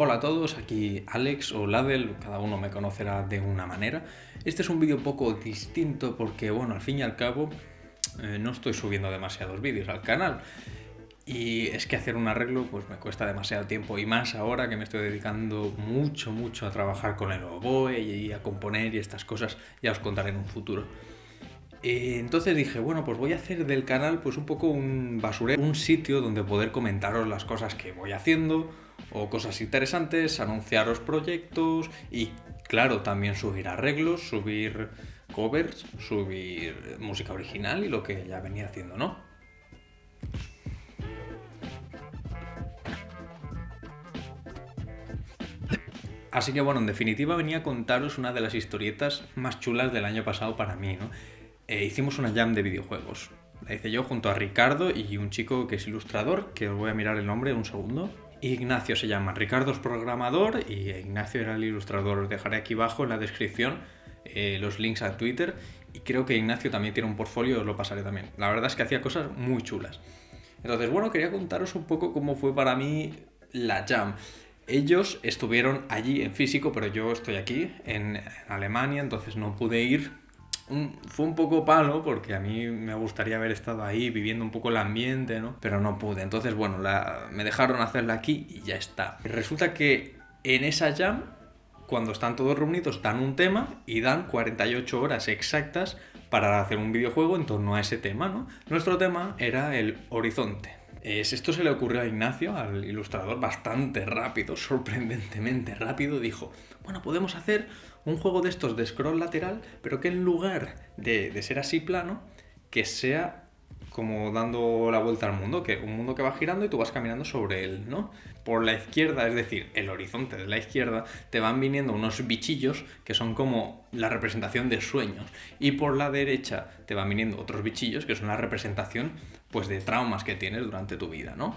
Hola a todos, aquí Alex o Ladel, cada uno me conocerá de una manera. Este es un vídeo un poco distinto porque, bueno, al fin y al cabo no estoy subiendo demasiados vídeos al canal. Y es que hacer un arreglo pues me cuesta demasiado tiempo y más ahora que me estoy dedicando mucho a trabajar con el oboe y a componer y estas cosas, ya os contaré en un futuro. Entonces dije, bueno, pues voy a hacer del canal pues un poco un basurero, un sitio donde poder comentaros las cosas que voy haciendo o cosas interesantes, anunciaros proyectos y claro, también subir arreglos, subir covers, subir música original y lo que ya venía haciendo, ¿no? Así que bueno, en definitiva venía a contaros una de las historietas más chulas del año pasado para mí, ¿no? Hicimos una jam de videojuegos. La hice yo junto a Ricardo y un chico que es ilustrador, que os voy a mirar el nombre un segundo. Ignacio se llama. Ricardo es programador y Ignacio era el ilustrador. Os dejaré aquí abajo en la descripción los links a Twitter. Y creo que Ignacio también tiene un portfolio, os lo pasaré también. La verdad es que hacía cosas muy chulas. Entonces, bueno, quería contaros un poco cómo fue para mí la jam. Ellos estuvieron allí en físico, pero yo estoy aquí en Alemania, entonces no pude ir. Fue un poco palo porque a mí me gustaría haber estado ahí viviendo un poco el ambiente, ¿no? Pero no pude. Entonces, bueno, me dejaron hacerla aquí y ya está. Resulta que en esa jam, cuando están todos reunidos, dan un tema y dan 48 horas exactas para hacer un videojuego en torno a ese tema, ¿no? Nuestro tema era el horizonte. Esto se le ocurrió a Ignacio, al ilustrador, bastante rápido, sorprendentemente rápido. Dijo, bueno, podemos hacer un juego de estos de scroll lateral, pero que en lugar de ser así plano, que sea como dando la vuelta al mundo, que un mundo que va girando y tú vas caminando sobre él, ¿no? Por la izquierda, es decir, el horizonte de la izquierda, te van viniendo unos bichillos que son como la representación de sueños. Y por la derecha te van viniendo otros bichillos que son la representación, pues, de traumas que tienes durante tu vida, ¿no?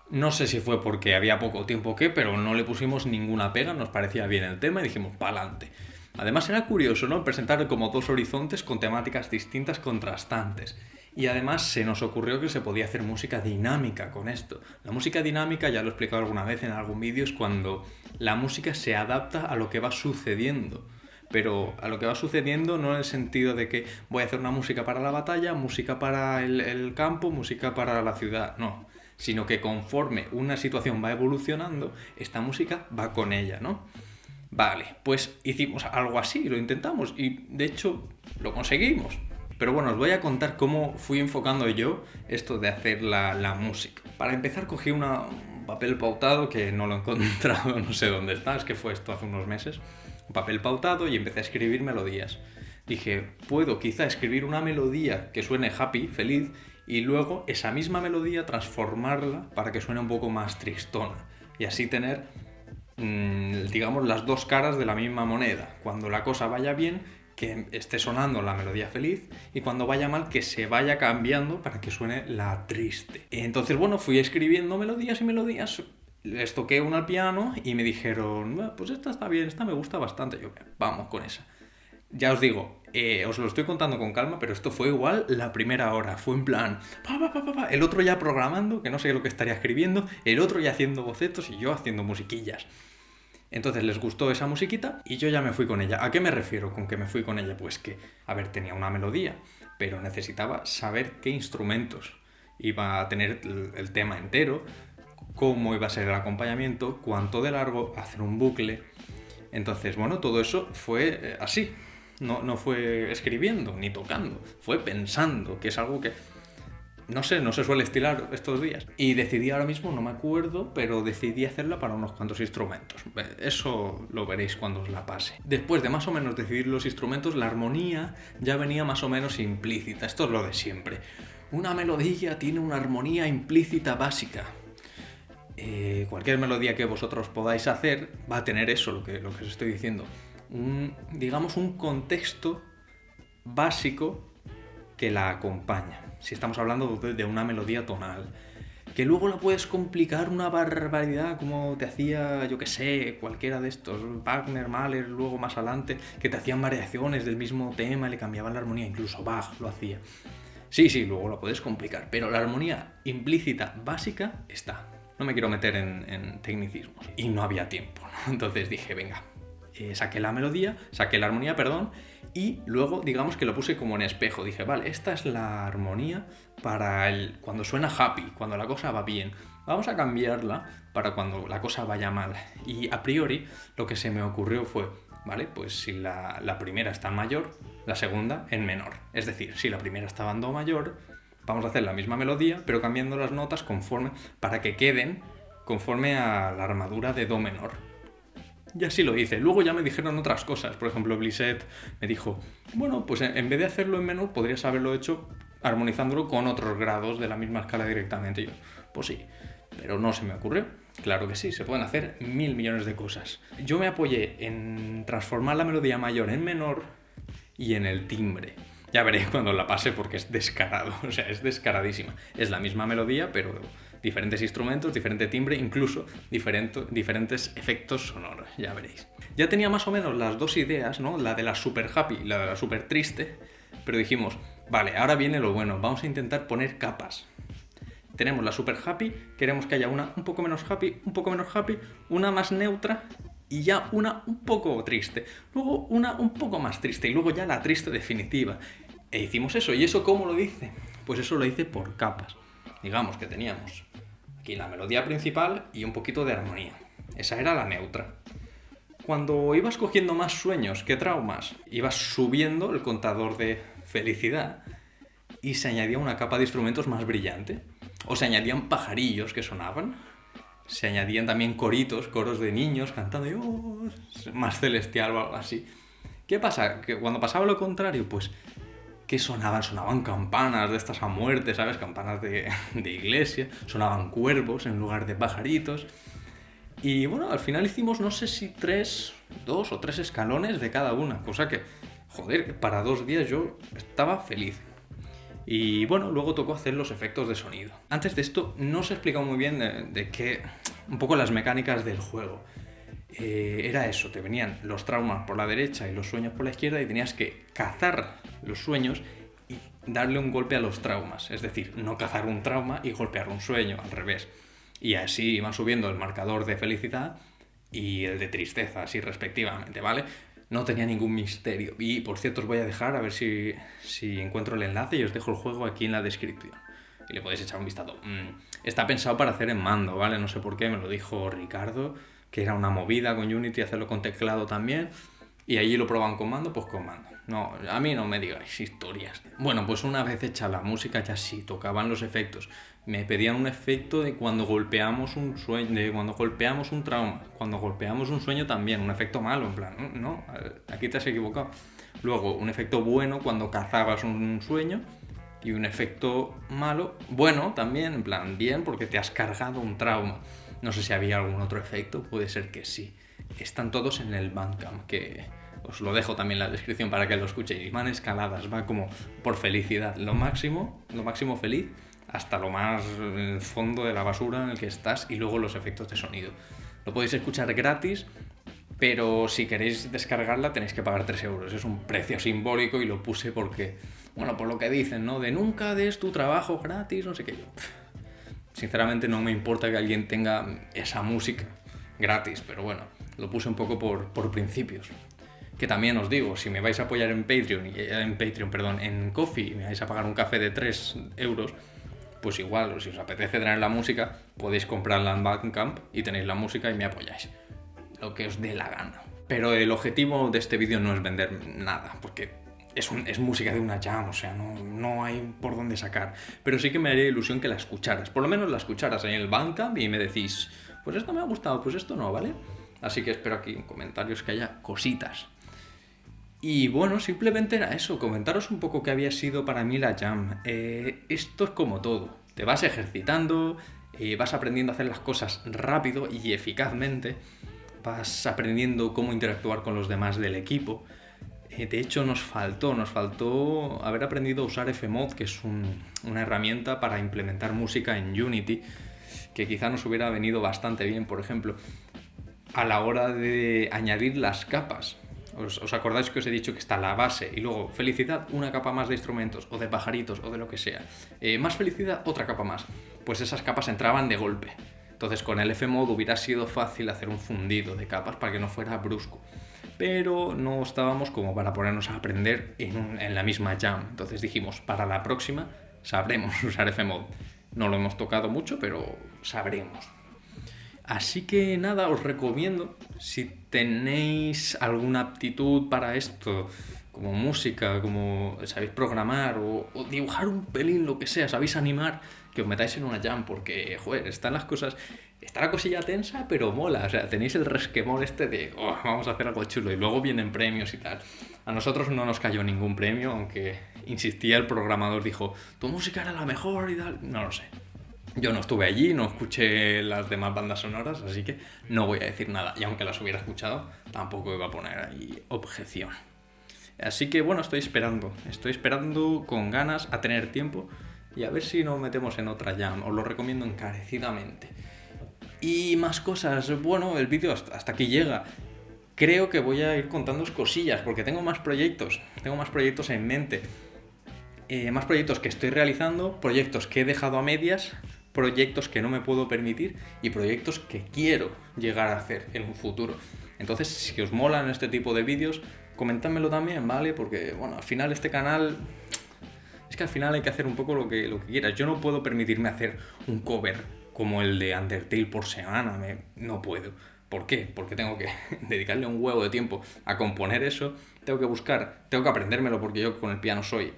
No sé si fue porque había poco tiempo o qué, pero no le pusimos ninguna pega, nos parecía bien el tema y dijimos, pa'lante. Además era curioso, ¿no? Presentar como dos horizontes con temáticas distintas contrastantes. Y además se nos ocurrió que se podía hacer música dinámica con esto. La música dinámica, ya lo he explicado alguna vez en algún vídeo, es cuando la música se adapta a lo que va sucediendo. Pero a lo que va sucediendo no en el sentido de que voy a hacer una música para la batalla, música para el campo, música para la ciudad, no. Sino que conforme una situación va evolucionando, esta música va con ella, ¿no? Vale, pues hicimos algo así, lo intentamos y de hecho lo conseguimos. Pero bueno, os voy a contar cómo fui enfocando yo esto de hacer la música. Para empezar cogí un papel pautado que no lo he encontrado, no sé dónde está, es que fue esto hace unos meses. Un papel pautado y empecé a escribir melodías. Dije, puedo quizá escribir una melodía que suene happy, feliz, y luego esa misma melodía transformarla para que suene un poco más tristona. Y así tener, digamos, las dos caras de la misma moneda. Cuando la cosa vaya bien, que esté sonando la melodía feliz, y cuando vaya mal, que se vaya cambiando para que suene la triste. Entonces, bueno, fui escribiendo melodías y melodías. Les toqué una al piano y me dijeron, bueno, pues esta está bien, esta me gusta bastante. Yo, vamos con esa. Ya os digo, os lo estoy contando con calma, pero esto fue igual la primera hora. Fue en plan, el otro ya programando, que no sé lo que estaría escribiendo, el otro ya haciendo bocetos y yo haciendo musiquillas. Entonces les gustó esa musiquita y yo ya me fui con ella. ¿A qué me refiero con que me fui con ella? Pues que, a ver, tenía una melodía, pero necesitaba saber qué instrumentos iba a tener el tema entero, cómo iba a ser el acompañamiento, cuánto de largo, hacer un bucle. Entonces, bueno, todo eso fue así. No fue escribiendo ni tocando, fue pensando, que es algo que no sé, no se suele estilar estos días. Y decidí ahora mismo, no me acuerdo, pero decidí hacerla para unos cuantos instrumentos. Eso lo veréis cuando os la pase. Después de más o menos decidir los instrumentos, la armonía ya venía más o menos implícita. Esto es lo de siempre. Una melodía tiene una armonía implícita básica. Cualquier melodía que vosotros podáis hacer va a tener eso, lo que os estoy diciendo. Digamos un contexto básico que la acompaña. Si estamos hablando de una melodía tonal, que luego la puedes complicar una barbaridad como te hacía, yo que sé, cualquiera de estos, Wagner, Mahler, luego más adelante, que te hacían variaciones del mismo tema y le cambiaban la armonía, incluso Bach lo hacía. Sí, luego lo puedes complicar, pero la armonía implícita básica está. No me quiero meter en tecnicismos. Y no había tiempo, ¿no? Entonces dije, venga, saqué la armonía, perdón, y luego digamos que lo puse como en espejo. Dije, vale, esta es la armonía para cuando suena happy, cuando la cosa va bien. Vamos a cambiarla para cuando la cosa vaya mal. Y a priori lo que se me ocurrió fue, vale, pues si la primera está en mayor, la segunda en menor. Es decir, si la primera estaba en do mayor, vamos a hacer la misma melodía, pero cambiando las notas para que queden conforme a la armadura de do menor. Y así lo hice. Luego ya me dijeron otras cosas. Por ejemplo, Blissett me dijo, bueno, pues en vez de hacerlo en menor, podrías haberlo hecho armonizándolo con otros grados de la misma escala directamente. Y yo, pues sí, pero no se me ocurrió. Claro que sí, se pueden hacer 1000 millones de cosas. Yo me apoyé en transformar la melodía mayor en menor y en el timbre. Ya veréis cuando la pase porque es descarado, o sea, es descaradísima. Es la misma melodía, pero diferentes instrumentos, diferente timbre, incluso diferentes efectos sonoros, ya veréis. Ya tenía más o menos las dos ideas, ¿no? La de la super happy y la de la super triste, pero dijimos, vale, ahora viene lo bueno, vamos a intentar poner capas. Tenemos la super happy, queremos que haya una un poco menos happy, una más neutra y ya una un poco triste, luego una un poco más triste y luego ya la triste definitiva. E hicimos eso. ¿Y eso cómo lo hice? Pues eso lo hice por capas. Digamos que teníamos aquí la melodía principal y un poquito de armonía. Esa era la neutra. Cuando ibas cogiendo más sueños que traumas, ibas subiendo el contador de felicidad y se añadía una capa de instrumentos más brillante. O se añadían pajarillos que sonaban. Se añadían también coros de niños cantando más celestial o algo así. ¿Qué pasa? Que cuando pasaba lo contrario, pues que sonaban campanas de estas a muerte, ¿sabes? Campanas de iglesia, sonaban cuervos en lugar de pajaritos. Y bueno, al final hicimos no sé si 2 o 3 escalones de cada una, cosa que, joder, para 2 días yo estaba feliz. Y bueno, luego tocó hacer los efectos de sonido. Antes de esto no se explicaba muy bien de qué, un poco las mecánicas del juego. Era eso, te venían los traumas por la derecha y los sueños por la izquierda y tenías que cazar los sueños y darle un golpe a los traumas. Es decir, no cazar un trauma y golpear un sueño, al revés. Y así iban subiendo el marcador de felicidad y el de tristeza, así respectivamente, ¿vale? No tenía ningún misterio. Y por cierto, os voy a dejar a ver si encuentro el enlace y os dejo el juego aquí en la descripción. Y le podéis echar un vistazo. Está pensado para hacer en mando, ¿vale? No sé por qué, me lo dijo Ricardo, que era una movida con Unity hacerlo con teclado también. Y allí lo proban con mando, pues con mando. No, a mí no me digáis historias. Bueno, pues una vez hecha la música ya sí, tocaban los efectos. Me pedían un efecto de cuando golpeamos un sueño, de cuando golpeamos un trauma, cuando golpeamos un sueño también, un efecto malo, en plan, no, aquí te has equivocado. Luego, un efecto bueno cuando cazabas un sueño y un efecto malo, bueno también, en plan, bien porque te has cargado un trauma. No sé si había algún otro efecto, puede ser que sí. Están todos en el Bandcamp, que os lo dejo también en la descripción para que lo escuchéis. Van escaladas, va como por felicidad, lo máximo feliz, hasta lo más en el fondo de la basura en el que estás y luego los efectos de sonido. Lo podéis escuchar gratis, pero si queréis descargarla tenéis que pagar 3 euros. Es un precio simbólico y lo puse porque, bueno, por lo que dicen, ¿no? De nunca des tu trabajo gratis, no sé qué. Yo, sinceramente no me importa que alguien tenga esa música gratis, pero bueno, lo puse un poco por principios. Que también os digo, si me vais a apoyar en en Ko-fi, y me vais a pagar un café de 3 euros, pues igual, o si os apetece tener la música, podéis comprarla en Bandcamp y tenéis la música y me apoyáis. Lo que os dé la gana. Pero el objetivo de este vídeo no es vender nada, porque es música de una jam, o sea, no hay por dónde sacar. Pero sí que me haría ilusión que la escucharas, por lo menos la escucharas ahí en el Bandcamp y me decís, pues esto me ha gustado, pues esto no, ¿vale? Así que espero aquí en comentarios que haya cositas. Y bueno, simplemente era eso, comentaros un poco qué había sido para mí la jam. Esto es como todo, te vas ejercitando, vas aprendiendo a hacer las cosas rápido y eficazmente, vas aprendiendo cómo interactuar con los demás del equipo. De hecho, nos faltó haber aprendido a usar Fmod, que es una herramienta para implementar música en Unity, que quizá nos hubiera venido bastante bien, por ejemplo, a la hora de añadir las capas. ¿Os acordáis que os he dicho que está la base y luego felicidad, una capa más de instrumentos o de pajaritos o de lo que sea? Más felicidad, otra capa más. Pues esas capas entraban de golpe. Entonces con el Fmod hubiera sido fácil hacer un fundido de capas para que no fuera brusco. Pero no estábamos como para ponernos a aprender en la misma jam. Entonces dijimos, para la próxima sabremos usar Fmod. No lo hemos tocado mucho, pero sabremos. Así que nada, os recomiendo, si tenéis alguna aptitud para esto, como música, como sabéis programar o dibujar un pelín, lo que sea, sabéis animar, que os metáis en una jam, porque, joder, están las cosas, está la cosilla tensa, pero mola, o sea, tenéis el resquemor este de, vamos a hacer algo chulo, y luego vienen premios y tal. A nosotros no nos cayó ningún premio, aunque insistía el programador, dijo, tu música era la mejor y tal, no lo sé. Yo no estuve allí, no escuché las demás bandas sonoras, así que no voy a decir nada. Y aunque las hubiera escuchado, tampoco iba a poner ahí objeción. Así que bueno, estoy esperando con ganas a tener tiempo y a ver si nos metemos en otra jam. Os lo recomiendo encarecidamente. Y más cosas, bueno, el vídeo hasta aquí llega. Creo que voy a ir contándoos cosillas porque tengo más proyectos en mente. Más proyectos que estoy realizando, proyectos que he dejado a medias, proyectos que no me puedo permitir y proyectos que quiero llegar a hacer en un futuro. Entonces, si os molan este tipo de vídeos, comentádmelo también, ¿vale? Porque, bueno, al final este canal... Es que al final hay que hacer un poco lo que quieras. Yo no puedo permitirme hacer un cover como el de Undertale por semana. No puedo. ¿Por qué? Porque tengo que dedicarle un huevo de tiempo a componer eso. Tengo que aprendérmelo porque yo con el piano soy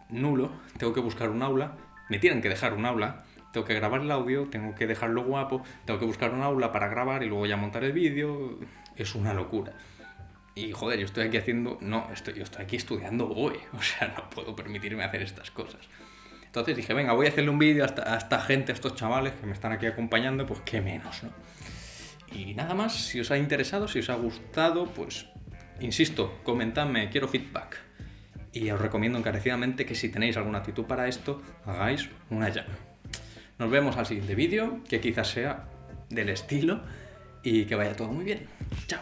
nulo. Tengo que buscar un aula. Me tienen que dejar un aula. Tengo que grabar el audio, tengo que dejarlo guapo, tengo que buscar un aula para grabar y luego ya montar el vídeo. Es una locura. Y joder, yo estoy aquí yo estoy aquí estudiando hoy. O sea, no puedo permitirme hacer estas cosas. Entonces dije, venga, voy a hacerle un vídeo a esta gente, a estos chavales que me están aquí acompañando, pues qué menos, ¿no? Y nada más, si os ha interesado, si os ha gustado, pues insisto, comentadme, quiero feedback. Y os recomiendo encarecidamente que si tenéis alguna actitud para esto, hagáis una jam. Nos vemos al siguiente vídeo, que quizás sea del estilo, y que vaya todo muy bien. Chao.